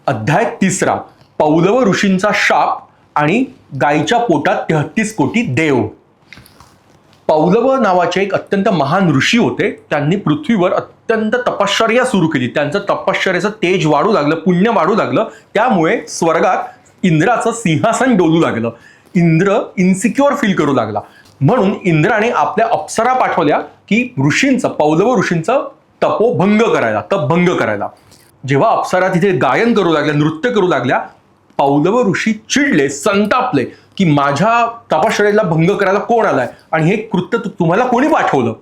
अध्याय 3 पौलव ऋषींचा शाप आणि गायीच्या पोटात 33 कोटी देव. पौलव नावाचे एक अत्यंत महान ऋषी होते. त्यांनी पृथ्वीवर अत्यंत तपश्चर्या सुरू केली. त्यांचं तपश्चर्याचं तेज वाढू लागलं, पुण्य वाढू लागलं. त्यामुळे स्वर्गात इंद्राचं सिंहासन डोलू लागलं. इंद्र इन्सिक्युअर फील करू लागला. म्हणून इंद्राने आपल्या अप्सरा पाठवल्या की पौलव ऋषींचं तपोभंग करायला, तपभंग करायला. जेव्हा अप्सरा तिथे गायन करू लागल्या, नृत्य करू लागल्या, पौलव ऋषी चिडले, संतापले की माझ्या तपश्चर्याला भंग करायला कोण आलाय आणि हे कृत्य तुम्हाला कोणी पाठवलं.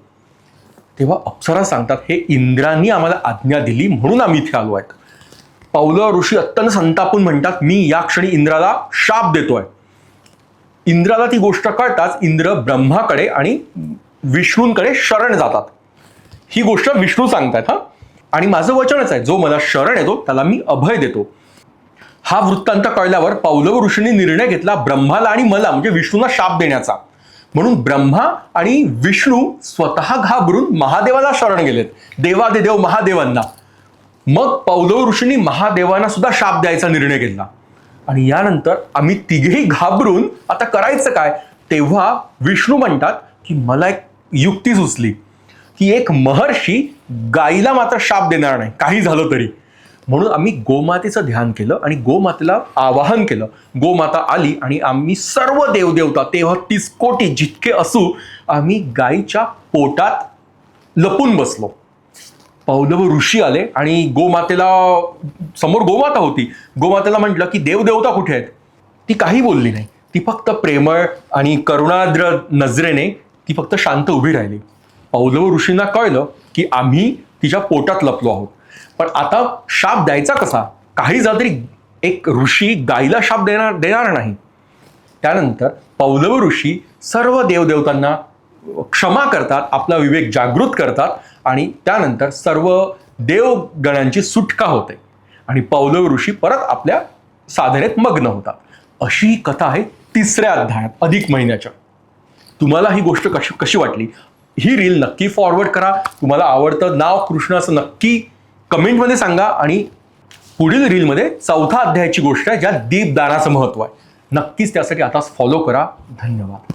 तेव्हा अप्सरा सांगतात, हे इंद्रांनी आम्हाला आज्ञा दिली म्हणून आम्ही इथे आलो आहेत. पौलव ऋषी अत्यंत संतापून म्हणतात, मी या क्षणी इंद्राला शाप देतोय. इंद्राला ती गोष्ट कळताच इंद्र ब्रह्माकडे आणि विष्णूंकडे शरण जातात. ही गोष्ट विष्णू सांगतात. आणि माझं वचनच आहे, जो मला शरण येतो त्याला मी अभय देतो. हा वृत्तांत कळल्यावर पौलव ऋषींनी निर्णय घेतला ब्रह्माला आणि मला म्हणजे विष्णूला शाप देण्याचा. म्हणून ब्रह्मा आणि विष्णू स्वतः घाबरून महादेवाला शरण गेलेत, देवादिदेव महादेवांना. मग पौलव ऋषींनी महादेवांना सुद्धा शाप द्यायचा निर्णय घेतला. आणि यानंतर आम्ही तिघेही घाबरून आता करायचं काय. तेव्हा विष्णू म्हणतात की मला एक युक्ती सुचली की एक महर्षी गायीला मात्र शाप देणार नाही काही झालं तरी. म्हणून आम्ही गोमातेचं ध्यान केलं आणि गोमातेला आवाहन केलं. गोमाता आली आणि आम्ही सर्व देवदेवता 33 कोटी जितके असू आम्ही गायीच्या पोटात लपून बसलो. पौलव ऋषी आले आणि गोमातेला, समोर गोमाता होती, गोमातेला म्हटलं की देवदेवता कुठे आहेत. ती काही बोलली नाही. ती फक्त प्रेमळ आणि करुणाद्र नजरेने ती फक्त शांत उभी राहिली. पौलव ऋषींना कळलं की आम्ही तिच्या पोटात लपलो आहोत. पण आता शाप द्यायचा कसा. काही झालं तरी एक ऋषी गायीला शाप देणार नाही. त्यानंतर पौलव ऋषी सर्व देवदेवतांना क्षमा करतात, आपला विवेक जागृत करतात आणि त्यानंतर सर्व देवगणांची सुटका होते आणि पौलव ऋषी परत आपल्या साधनेत मग्न होतात. अशी ही कथा आहे 3 अध्यायात अधिक महिन्याच्या. तुम्हाला ही गोष्ट कशी वाटली. ही रील नक्की फॉरवर्ड करा. तुम्हाला आवडतं नाव कृष्ण असं नक्की कमेंटमध्ये सांगा. आणि पुढील रीलमध्ये 4थ्या अध्यायाची गोष्ट आहे ज्यात दीपदानाचं महत्व आहे. नक्कीच त्यासाठी आताच फॉलो करा. धन्यवाद.